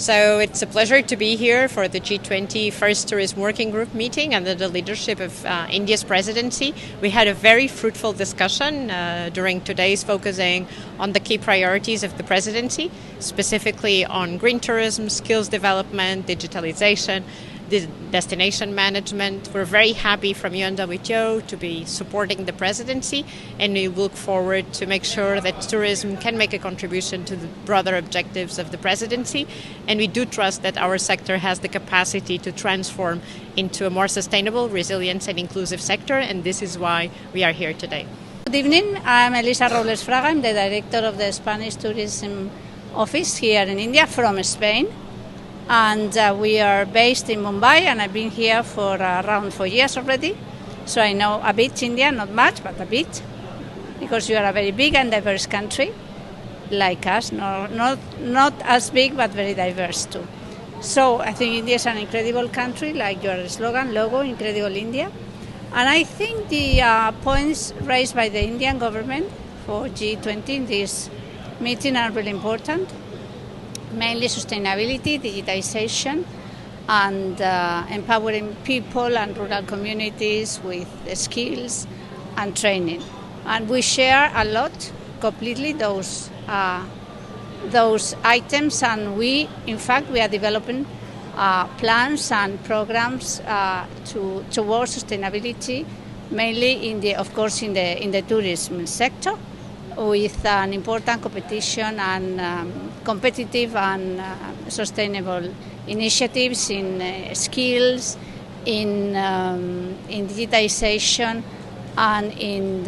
So it's a pleasure to be here for the G20 First Tourism Working Group meeting under the leadership of India's presidency. We had a very fruitful discussion during today's, focusing on the key priorities of the presidency, specifically on green tourism, skills development, digitalization, destination management. We're very happy from UNWTO to be supporting the presidency, and we look forward to make sure that tourism can make a contribution to the broader objectives of the presidency. And we do trust that our sector has the capacity to transform into a more sustainable, resilient and inclusive sector, and this is why we are here today. Good evening, I'm Elisa Robles Fraga. I'm the director of the Spanish Tourism Office here in India from Spain. And we are based in Mumbai, and I've been here for around 4 years already. So I know a bit India, not much, but a bit, because you are a very big and diverse country, like us, not as big, but very diverse too. So I think India is an incredible country, like your slogan, logo, Incredible India. And I think the points raised by the Indian government for G20 in this meeting are really important. Mainly sustainability, digitization, and empowering people and rural communities with skills and training. And we share a lot, completely, those items, and in fact, we are developing plans and programs towards sustainability, mainly of course, in the tourism sector, with an important competition and competitive and sustainable initiatives in skills, in digitization, and in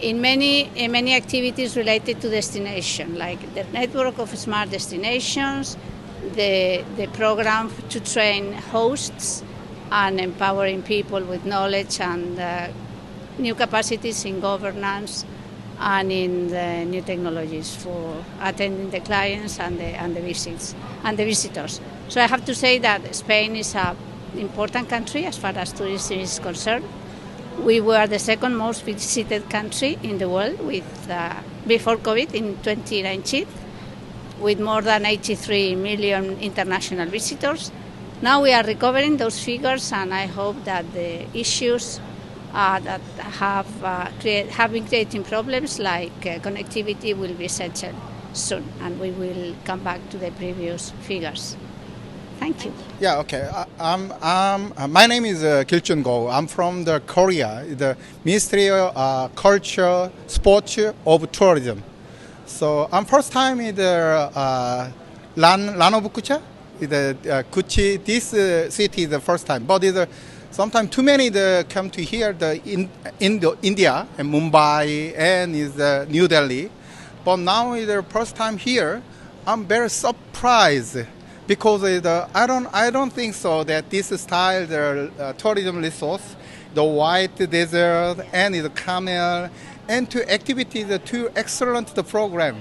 in many activities related to destination, like the network of smart destinations, the program to train hosts, and empowering people with knowledge and new capacities in governance and in the new technologies for attending the clients and the visitors. So I have to say that Spain is an important country as far as tourism is concerned. We were the second most visited country in the world before COVID in 2019, with more than 83 million international visitors. Now we are recovering those figures, and I hope that the issues that have been creating problems like connectivity will be settled soon, and we will come back to the previous figures. Thank you. Yeah, okay. My name is Kilchun Go. I'm from the Korea, the Ministry of Culture, Sports, of Tourism. So I'm first time in the Lan of Kucha, Kuchi. This city is the first time, but sometimes too many come to here in India and Mumbai and New Delhi. But now is the first time here. I'm very surprised because I don't think so that this style the tourism resource, the white desert and the camel and two activities, the two excellent program.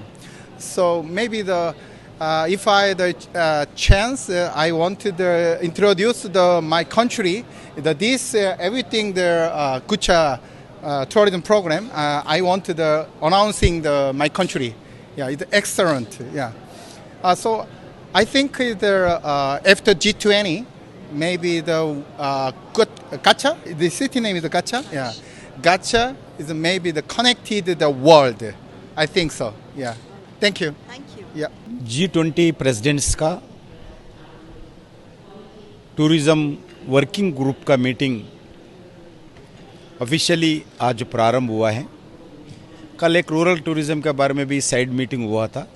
So maybe if I the chance, I want to introduce my country. This everything the Kucha tourism program. I want to announcing my country. Yeah, it's excellent. Yeah. So I think after G20, maybe the Gacha. The city name is Gacha. Yeah, Gacha is maybe the connected the world. I think so. Yeah. Thank you. Thank you. Yeah. G20 presidents का tourism working group का meeting officially आज प्रारंभ हुआ है। कल एक rural tourism के बारे में भी साइड मीटिंग हुआ था।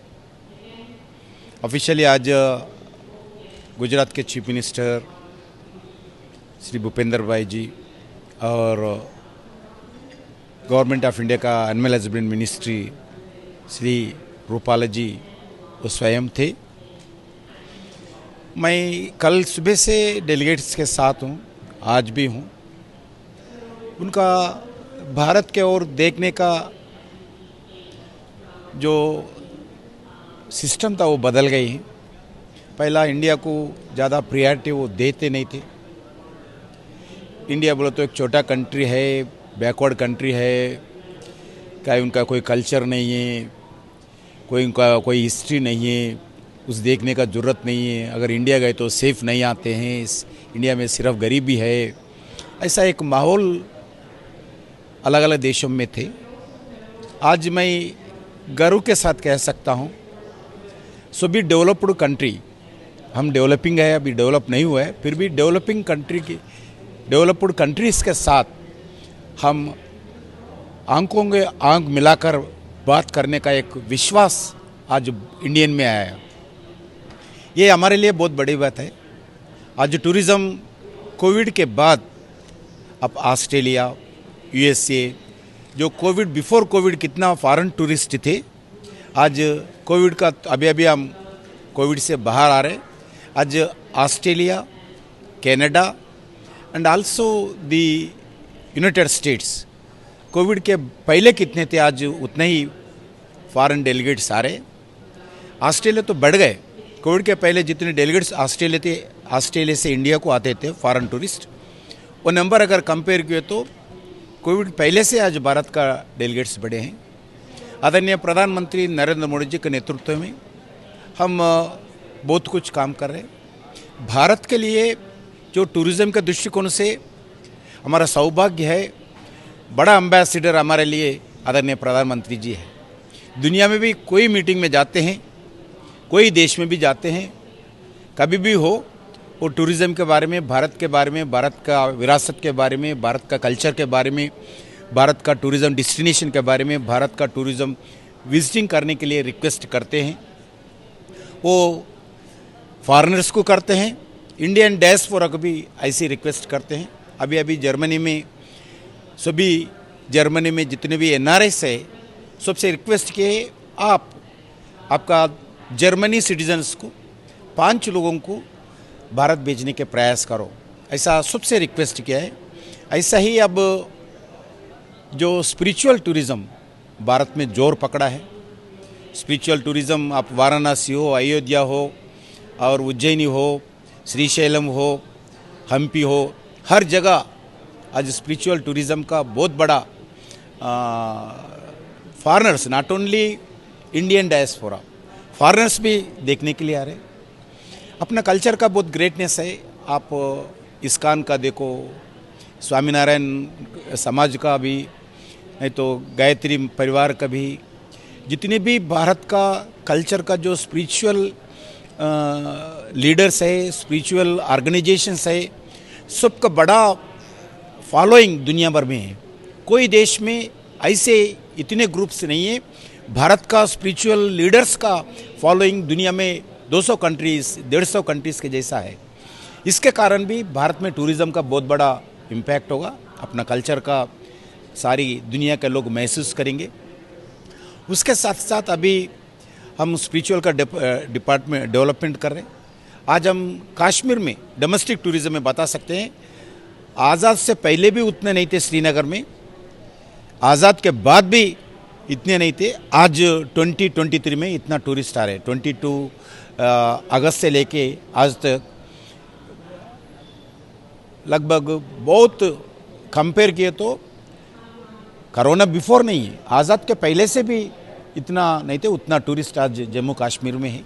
ऑफिशियली आज गुजरात के चीफ मिनिस्टर श्री भूपेंद्र भाई जी और गवर्नमेंट ऑफ इंडिया का animal husbandry ministry Shri Rupala ji वो स्वयं थे। मैं कल सुबह से डेलीगेट्स के साथ हूँ, आज भी हूँ। उनका भारत के ओर देखने का जो सिस्टम था वो बदल गई है। पहला इंडिया को ज़्यादा प्रायोरिटी वो देते नहीं थे। इंडिया बोलो तो एक छोटा कंट्री है, बैकवर्ड कंट्री है, क्या उनका कोई कल्चर नहीं है, कोई हिस्ट्री नहीं है, उस देखने का ज़रूरत नहीं है। अगर इंडिया गए तो सेफ़ नहीं आते हैं, इंडिया में सिर्फ गरीबी है, ऐसा एक माहौल अलग अलग देशों में थे। आज मैं गर्व के साथ कह सकता हूँ, सो भी डेवलप्ड कंट्री, हम डेवलपिंग है, अभी डेवलप नहीं हुआ है, फिर भी डेवलपिंग कंट्री की डेवलप्ड कंट्रीज़ के साथ हम आंखों के आंख मिलाकर बात करने का एक विश्वास आज इंडियन में आया है। ये हमारे लिए बहुत बड़ी बात है। आज टूरिज़्म कोविड के बाद अब ऑस्ट्रेलिया, यूएसए, जो कोविड बिफोर कोविड कितना फॉरेन टूरिस्ट थे, आज कोविड का अभी हम कोविड से बाहर आ रहे। आज Australia, Canada and also the United states, Covid के पहले कितने थे आज उतने ही फॉरेन डेलीगेट्स आ रहे। ऑस्ट्रेलिया तो बढ़ गए, कोविड के पहले जितने डेलीगेट्स ऑस्ट्रेलिया थे, ऑस्ट्रेलिया से इंडिया को आते थे फॉरेन टूरिस्ट, वो नंबर अगर कंपेयर किए तो कोविड पहले से आज भारत का डेलीगेट्स बढ़े हैं। आदरणीय प्रधानमंत्री नरेंद्र मोदी जी के नेतृत्व में हम बहुत कुछ काम कर रहे हैं। भारत के लिए जो टूरिज़्म के दृष्टिकोण से हमारा सौभाग्य है, बड़ा एम्बेसडर हमारे लिए आदरणीय प्रधानमंत्री जी है। दुनिया में भी कोई मीटिंग में जाते हैं, कोई देश में भी जाते हैं, कभी भी हो, वो टूरिज़्म के बारे में, भारत के बारे में, भारत का विरासत के बारे में, भारत का कल्चर के बारे में, भारत का टूरिज़्म डेस्टिनेशन के बारे में, भारत का टूरिज़्म विजिटिंग करने के लिए रिक्वेस्ट करते हैं। वो फॉरेनर्स को करते हैं, इंडियन डायस्पोरा को भी ऐसी रिक्वेस्ट करते हैं। अभी जर्मनी में सभी जर्मनी में जितने भी NRIs है, सबसे रिक्वेस्ट किए आपका जर्मनी सिटीजन्स को 5 लोगों को भारत भेजने के प्रयास करो, ऐसा सबसे रिक्वेस्ट किया है। ऐसा ही अब जो स्पिरिचुअल टूरिज़्म भारत में जोर पकड़ा है, स्पिरिचुअल टूरिज़्म आप वाराणसी हो, अयोध्या हो और उज्जैनी हो, श्रीशैलम हो, हम्पी हो, हर जगह आज स्पिरिचुअल टूरिज़्म का बहुत बड़ा foreigners, not only Indian diaspora, foreigners भी देखने के लिए आ रहे। अपना कल्चर का बहुत ग्रेटनेस है। आप इस्कॉन का देखो, स्वामीनारायण समाज का भी, नहीं तो गायत्री परिवार का भी, जितने भी भारत का कल्चर का जो स्पिरिचुअल लीडर्स है, स्पिरिचुअल ऑर्गेनाइजेशंस है, सबका बड़ा फॉलोइंग दुनिया भर में है। कोई देश में ऐसे इतने ग्रुप्स नहीं है। भारत का स्पिरिचुअल लीडर्स का फॉलोइंग दुनिया में 200 कंट्रीज़, 150 कंट्रीज़ के जैसा है। इसके कारण भी भारत में टूरिज़्म का बहुत बड़ा इम्पैक्ट होगा। अपना कल्चर का सारी दुनिया के लोग महसूस करेंगे। उसके साथ साथ अभी हम स्पिरिचुअल का डिपार्टमेंट डेवलपमेंट कर रहे हैं। आज हम कश्मीर में डोमेस्टिक टूरिज़्म में बता सकते हैं, आज़ाद से पहले भी उतने नहीं थे श्रीनगर में, आज़ाद के बाद भी इतने नहीं थे। आज 2023 में इतना टूरिस्ट आ रहे हैं। 22 अगस्त से लेके आज तक लगभग बहुत कंपेयर किए तो कोरोना बिफोर नहीं है, आज़ाद के पहले से भी इतना नहीं थे, उतना टूरिस्ट आज जम्मू कश्मीर में है।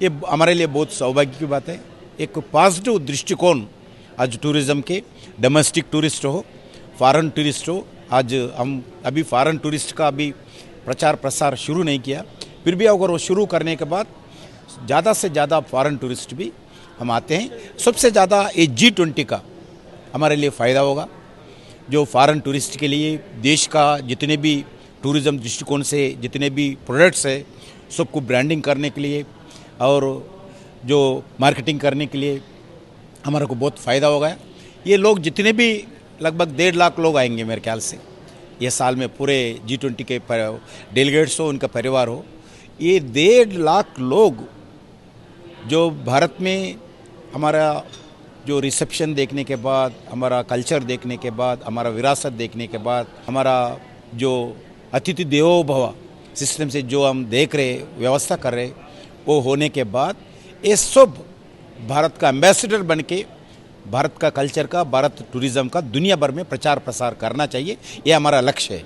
ये हमारे लिए बहुत सौभाग्य की बात है। एक पॉजिटिव दृष्टिकोण आज टूरिज़्म के, डोमेस्टिक टूरिस्ट हो, फॉरेन टूरिस्ट हो। आज हम अभी फॉरेन टूरिस्ट का अभी प्रचार प्रसार शुरू नहीं किया, फिर भी अगर वो शुरू करने के बाद ज़्यादा से ज़्यादा फॉरेन टूरिस्ट भी हम आते हैं। सबसे ज़्यादा ये G20 का हमारे लिए फ़ायदा होगा, जो फॉरेन टूरिस्ट के लिए देश का जितने भी टूरिज़्म दृष्टिकोण से जितने भी प्रोडक्ट्स है, सबको ब्रांडिंग करने के लिए और जो मार्केटिंग करने के लिए हमारे को बहुत फ़ायदा होगा। ये लोग जितने भी लगभग 1.5 लाख लोग आएंगे मेरे ख्याल से ये साल में, पूरे G20 के डेलीगेट्स हो, उनका परिवार हो। ये 1.5 लाख लोग जो भारत में हमारा जो रिसेप्शन देखने के बाद, हमारा कल्चर देखने के बाद, हमारा विरासत देखने के बाद, हमारा जो अतिथि देवो भव सिस्टम से जो हम देख रहे, व्यवस्था कर रहे, वो होने के बाद ये सब भारत का एम्बेसडर बन के भारत का कल्चर का, भारत टूरिज़्म का दुनिया भर में प्रचार प्रसार करना चाहिए। ये हमारा लक्ष्य है।